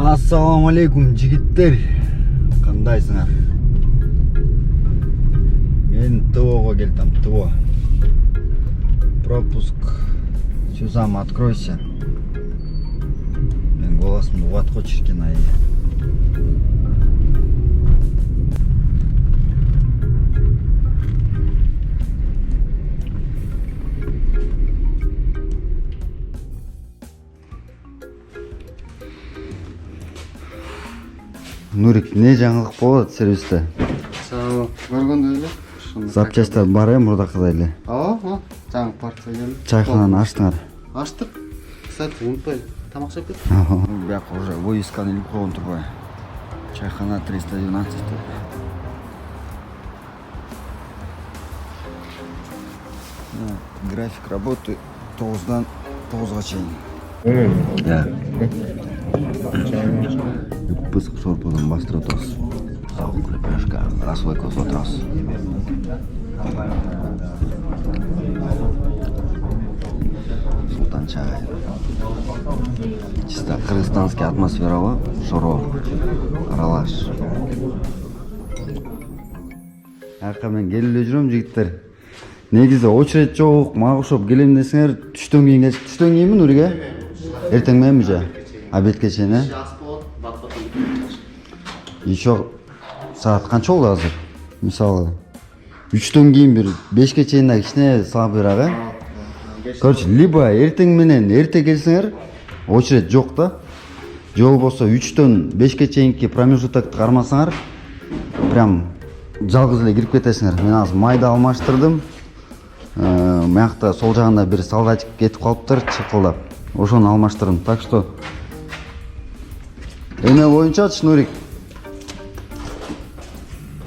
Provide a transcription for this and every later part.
Assalamu alaikum жигиттер. Кандайсыңар? Мен ТО-го келдім, ТО. Пропуск. Сюзам, откройся. Мен голосымды уат қочыркен айы. Нурик, не жаңылық болады сервисте? Сау, көргенде эле. Запчастар бар мурдакыдай эле. Жаңы партия келди. Чайхананы аштыңар? Аштык. Кстати, унутпай, тамак жеп кет. Бияк уже вывесканы илип койгон турбай. Чайхана 312 деп. График работы 9-дан 9-га чейин. Да. Пысық шорпадан бастыра отырасыз. Сауық лепешка, рассвойкос отырасыз. Султан чай. Чисто кыргызстанский атмосфералы шоро аралаш. Акка мен келіп жүрөм жигиттер. Негизи очередь жок, мага окшоп келем десеңер түштөн кийин келип. Түштөн кийинби Нуриге? Эртең мененби же? Обедке чейин, э? Еще саат канча болду азыр? Мисалы 3-төн кийин бир 5ке чейин кичине сабырак, э? Короче, либо эртең менен эрте келсеңер, очередь жок да. Же болбосо 3-төн 5ке чейинки промежутокты кармасаңар, прям жалгыз эле кирип кетесиңер. Мен азыр майда алмаштырдым. Мыякта сол жагында бир солдатик кетип калыптыр, чыкылдап. Ошону алмаштырдым. Так что эме боюнча Нурик,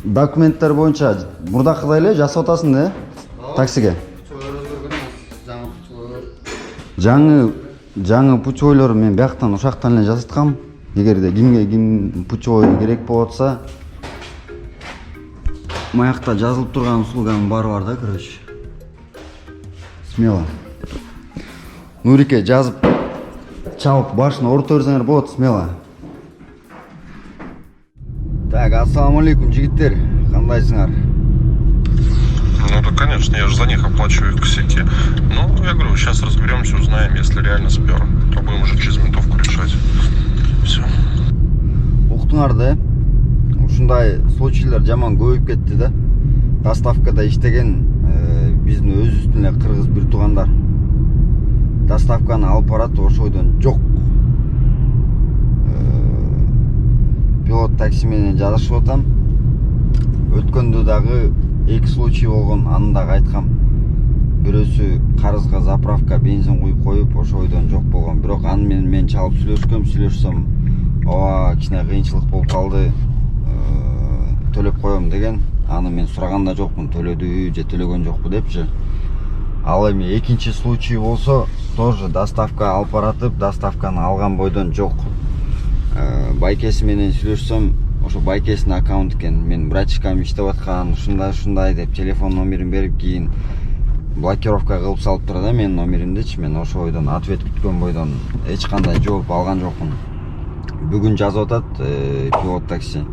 документтер боюнча мурдакыдай эле жасап атасың да, таксиге? Жаңы путевойлор мен бияктан ушактан эле жасаткам. Эгерде ким путевой керек болуп атса, маякта жазылып турган услуганын баары бар да, короче. Смело. Нурике жазып, чалып башын орто берсеңер болот, смело. Так, ассаламу алейкум, жигиттер. Кандайсыңар? Ну да, конечно, я же за них оплачиваю их косяки. Ну, я говорю, сейчас разберемся, узнаем, если реально спер, то будем уже через ментовку решать. Все. Уктуңар да? Ушундай случайлар жаман көбөйүп кетти да. Доставкада иштеген биздин өзүбүздүн эле кыргыз бир туугандар доставканы алып барат, ошойдон жок. Пилот такси менен жазышып атам. Өткөндө дагы 2 случай болгон, аны дагы айткам. Бирөөсү карызга заправка бензин куюп коюп, ошойдон жок болгон. Бирок аны менен мен чалып сүйлөшсөм, ооба кичине кыйынчылык болуп калды. Төлөп коем деген. Аны мен сураганда жокмун, төлөдүбү же төлөгөн жокпу депчи. Ал эми экинчи случай болсо, тоже доставка алып баратып, доставканы алган бойдон жок. Байкеси менен сүйлөшсөм, ошо байкесинин аккаунт экен. Мен братишкам иштеп аткан, ушундай деп телефон номерин берип, кийин блокировка кылып салыптыр да менин номеримдичи. Мен ошо бойдон ответ күткөн бойдон эч кандай жооп алган жокмун. Бүгүн жазып атат пилот такси.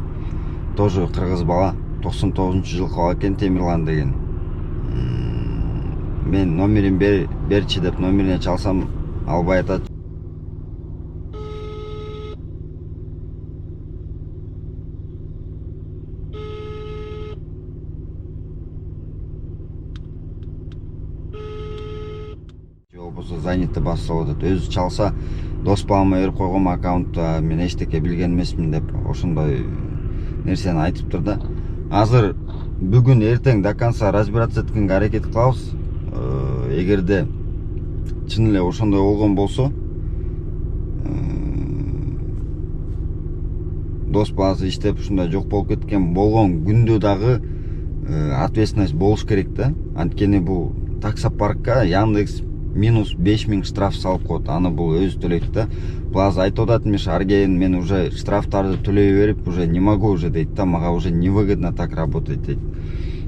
Тоже кыргыз бала, 99-жылкы бала экен, Темирлан деген. Мен номерин берчи деп номерине чалсам, албай атат. Болбосо занято басып атат. Өзү чалса, дос балама берип койгом аккаунтта, мен эчтеке билген эмесмин деп ошондой нерсени айтыптыр да. Азыр бүгүн эртең до конца разбираться эткенге аракет кылабыз. Эгерде чын эле ошондой болгон болсо, дос баласы иштеп ушундай жок болуп кеткен болгон күндө дагы ответственность болуш керек да. Анткени бул таксопаркка Яндекс минус 5000 штраф салып коет. Аны бул өзү төлөйт да. Плаза айтып атат, Арген, мен уже штрафтарды төлөй берип, уже не могу уже дейт да, мага уже невыгодно так работать дейт.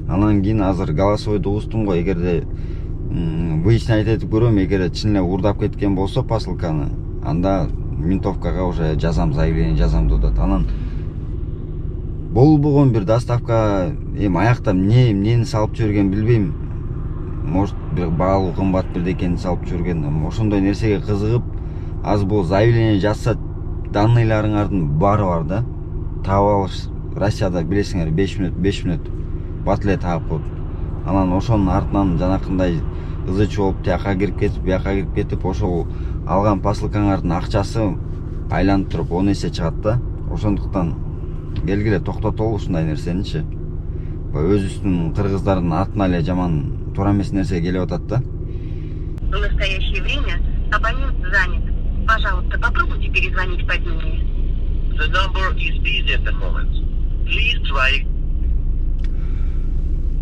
Анан кийин азыр голосовойду угустум го, эгерде выяснять этип көрөм, эгер чын эле уурдап кеткен болсо посылканы, анда ментовкага уже жазам, заявление жазам деп атат. Анан болгон бир доставка аякта эмнени салып жүрген билбейм. Может бир баалуу кымбат бирдекени салып жүрген. Ошондой нерсеге кызыгып, аз бул заявление жазса данныйларыңардын баары бар да. Таап алыш Россияда билесиңер 5 мүнөт бат эле таап коет. Анан ошонун артынан жанакындай ызычы болуп тияка кирип кетип, бияка кирип кетип, ошол алган посылкаңардын акчасы айланып туруп 10 эсе чыгат да. Ошондуктан келгиле токтотолу ушундай нерсеничи. Өзүбүздүн кыргыздардын артына эле жаман туура эмес нерсе келип атат да. В настоящее время абонент занят. Пожалуйста, попробуйте перезвонить позднее. The number is busy at the moment. Please try.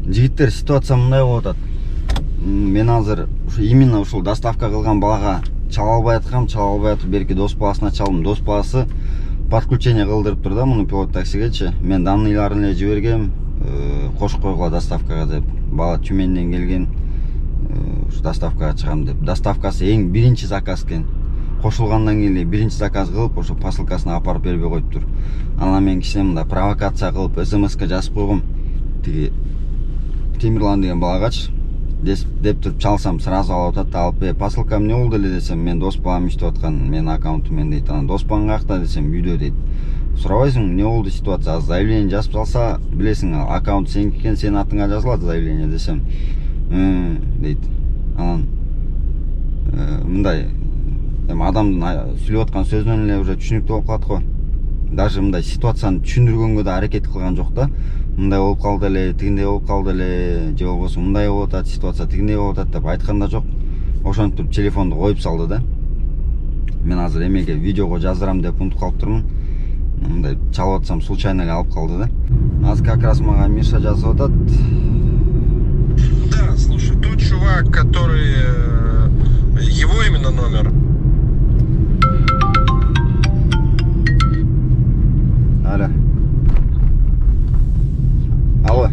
Жигиттер, ситуация мындай болуп атат. Мен азыр именно ушул доставка кылган балага чала албай аткам, берки дос баласына чалдым. Дос баласы подключение кылдырып тур да муну пилот таксигечи. Мен данныйларын эле жибергем, кошуп койгула доставкага деп. Бала Тюменден келген, ушу доставкага чыгам деп. Доставкасы эң биринчи заказ экен. Кошулгандан кийин биринчи заказ кылып, ошо посылкасын апарып бербей коюптур. Анан мен кичине мында провокация кылып, СМСке жазып койгом. Тиги Темирлан деген балагачы деп туруп чалсам, сразу алып атат, алып посылка эмне болду эле десем, мен дос балам иштеп аткан, менин аккаунтум мен дейт. Анан дос балаң каякта десем, үйдө дейт. Сурабайсың, эмне болду ситуация? Заявление жазып салса, билесиң, аккаунт сеники экен, сенин атыңа жазылат заявление десем. Дейт. Анан мындай адамдын сүйлөп аткан сөзүнөн эле уже түшүнүктүү болуп калат го. Даже мындай ситуацияны түшүндүргөнгө да аракет кылган жок да. Мындай болуп калды эле, тигиндей болуп калды эле, же болбосо мындай болуп атат, ситуация тигиндей болуп атат деп айткан да жок. Ошентип телефонду коюп салды да. Мен азыр эмеге видеого жаздырам деп унутуп калыптырмын. Мындай чалып атсам случайно эле алып калды да. Азыр как раз мага Миша жазып атат. Да, слушай, тот чувак, который... Его именно номер. Алло. Алло.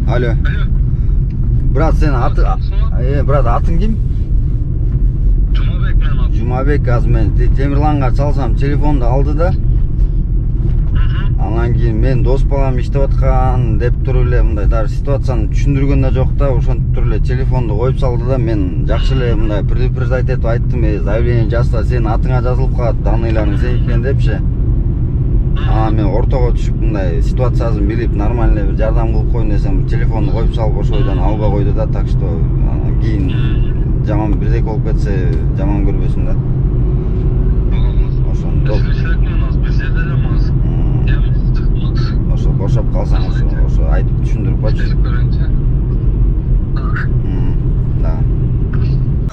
Алло. Брат, сен брат, атың ким? Жумабек менен атым. Жумабек, азыр мен Темирланга чалсам, телефонду алды да. Анан кийин мен дос балам иштеп аткан деп туруп эле мындай даже ситуацияны түшүндүргөн да жок да, ошентип туруп эле телефонду коюп салды да. Мен жакшы эле мындай предупреждать этип айттым, заявление жазса сенин атыңа жазылып калат, данныйларың сеники экен депчи. Анан мен ортого түшүп мындай ситуациясын билип, нормально бир жардам кылып коеюн десем, телефонду коюп салып ошол ойдон албай койду да. Так что кийин жаман бирдеке болуп кетсе жаман көрбөсүн да. Ошо бошоп калсаң ошо айтып түшүндүрүп койчу. Да.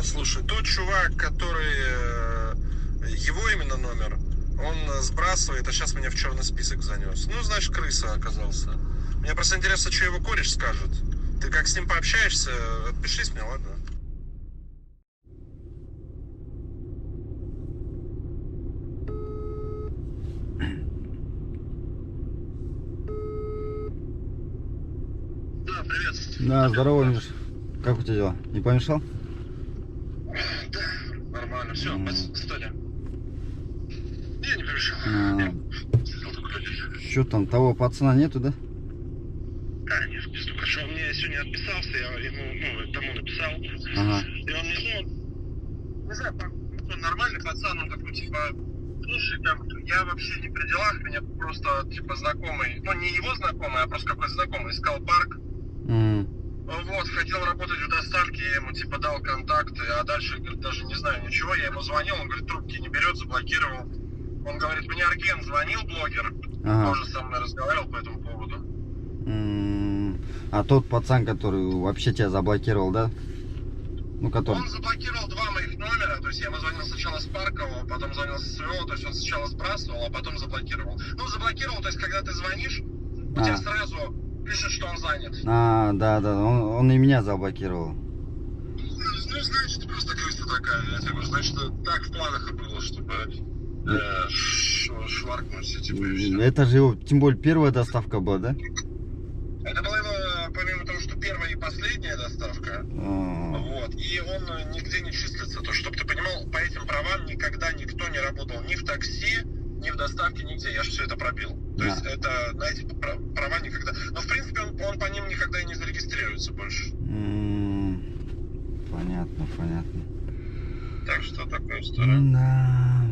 Слушай, тот чувак, который... Его именно номер, он сбрасывает, а сейчас меня в черный список занес. Ну, значит, крыса оказался. Мне просто интересно, что его кореш скажет. Ты как с ним пообщаешься, отпишись мне, ладно? Да, привет. Да, здорово, Миш. Как у тебя дела? Не помешал? Да, нормально. Все, стали. Я не помешал. Что там, того пацана нету, да? Да, нет, не столько. Что он мне сегодня отписался, я ему, тому написал. Ага. И он мне, не знаю, он нормальный пацан, он такой, типа, слушай, там, я вообще не при делах, меня просто, типа, знакомый, не его знакомый, а просто какой-то знакомый, искал парк. Вот, хотел работать в доставке, я ему, типа, дал контакты, а дальше, говорит, даже не знаю ничего, я ему звонил, он, говорит, трубки не берет, заблокировал. Он говорит, мне Арген звонил, блогер, тоже со мной разговаривал по этому поводу. А тот пацан, который вообще тебя заблокировал, да? Ну, который... Он заблокировал 2 моих номера, то есть я ему звонил сначала с Паркова, потом звонил с своего, то есть он сначала сбрасывал, а потом заблокировал. Ну, заблокировал, то есть когда ты звонишь, у тебя сразу пишет, что он занят. Да, он и меня заблокировал. Ну, значит, просто крыса такая, я тебе говорю, значит, так в планах и было, чтобы шваркнуть, типа, и все. Это же его, тем более, первая доставка была, да? Это была его, помимо того, что первая и последняя доставка, вот, и он нигде не числится, то, чтобы ты понимал, по такси, ни в доставке, нигде. Я же все это пробил. То есть это на эти права никогда... Но, в принципе, он по ним никогда и не зарегистрируется больше. Понятно. Так что такая история. Да.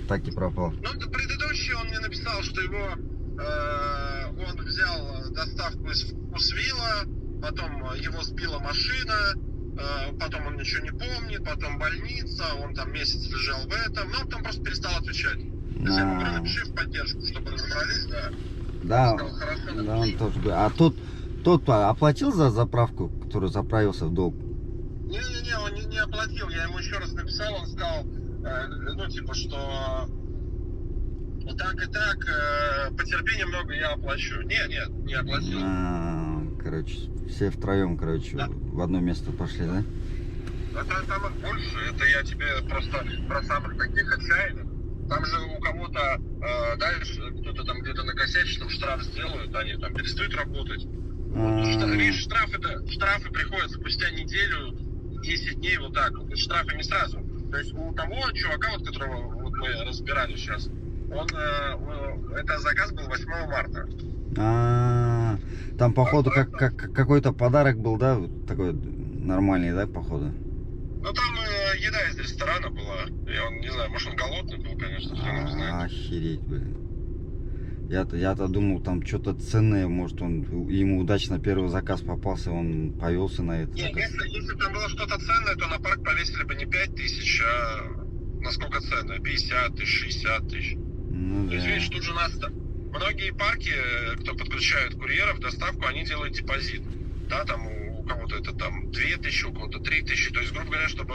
Так и пропал. Ну, предыдущий он мне написал, что его... он взял доставку из Вкусвилла, потом его сбила машина, потом он ничего не помнит, потом больница, он там месяц лежал в этом, но он там просто перестал отвечать. То есть я ему говорю, напиши в поддержку, чтобы разобрались, да. Да, Сказал, хорошо, да, напиши. он тоже говорит. А тот оплатил за заправку, который заправился в долг? Не-не-не, он не оплатил, я ему еще раз написал, он сказал, ну, типа, что вот так и так, потерпи немного, я оплачу. Не оплатил. Короче, все втроем, Да. в одно место пошли, да? Там их больше, это я тебе просто про самых таких отчаянных. Там же у кого-то дальше, кто-то там где-то накосячит, там штраф сделают, они там перестают работать. Видишь, штрафы приходят спустя неделю, 10 дней, вот так вот. Штрафы не сразу. То есть у того чувака, вот которого вот мы разбирали сейчас, это заказ был 8 марта. Там, походу, какой-то подарок был, да? Вот такой нормальный, да, походу? Ну там еда из ресторана была. И он, не знаю, может он голодный был, конечно, хрен его знает. Охереть, блин. Я-то думал, там что-то ценное, может, ему удачно первый заказ попался, он повелся на это. Нет, если там было что-то ценное, то на парк повесили бы не 5000, а насколько ценное? 50 тысяч, 60 тысяч. Ну, То есть, да. видишь, тут же многие парки, кто подключают курьеров, доставку, они делают депозит. Да, там у кого-то это там 2000, у кого-то 3000. То есть, грубо говоря, чтобы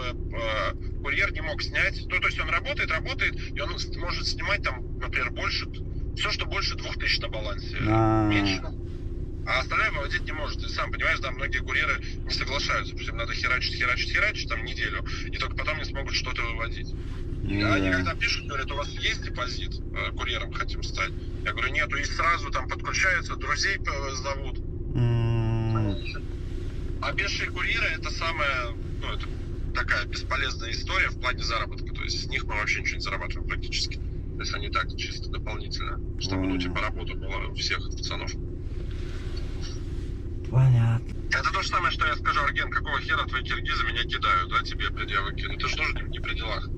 курьер не мог снять. Ну, то есть он работает, и он может снимать там, например, больше, все, что больше 2000 на балансе. Меньше. А остальное выводить не может. Ты сам понимаешь, да, многие курьеры не соглашаются, потому что им надо херачить там неделю, и только потом не смогут что-то выводить. Они когда пишут, говорят, у вас есть депозит, курьером хотим стать. Я говорю, нету, и сразу там подключаются, друзей зовут. А пешие курьеры это самая, ну, это такая бесполезная история в плане заработка. То есть с них мы вообще ничего не зарабатываем практически. То есть они так чисто дополнительно, чтобы, ну, типа, работа была у всех пацанов. Понятно. Это то же самое, что я скажу, Арген, какого хера твои киргизы меня кидают, да, тебе предъявы кинут? Ты же тоже не при делах.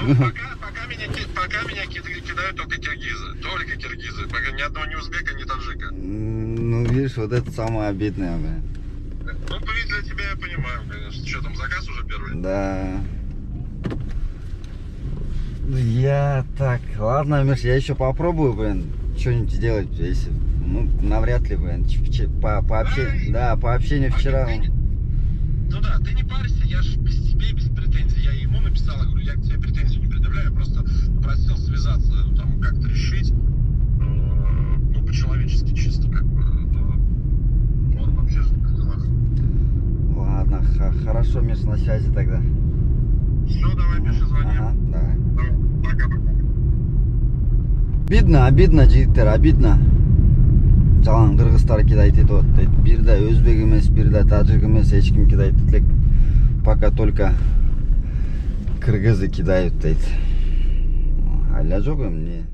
Ну, пока меня кидают только киргизы. Пока ни одного ни узбека, ни таджика. Ну, видишь, вот это самое обидное, блин. Ну, ведь для тебя я понимаю, конечно. Что там, заказ уже первый? Да. Ладно, Миш, я еще попробую, блин, что-нибудь сделать, если, ну, навряд ли, блин, по общению вчера. Ну да, ты не парься, я же без тебя, без претензий, я ему написал, я говорю, я к тебе претензий не предъявляю, я просто попросил связаться, там, как-то решить, ну, по-человечески чисто, как бы, ну, он вообще же при делах. Ладно, хорошо, Миш, на связи тогда. Все, давай, пиши, звони. Ага, давай. Пока-пока. Обидно жигиттер, обидно. Жалаң кыргыздар кидайт этип атат. Бир да өзбек эмес, бир да таджик эмес, эч ким кидайт элек. Пока только кыргызы кидают дейт. Айла жок эмне.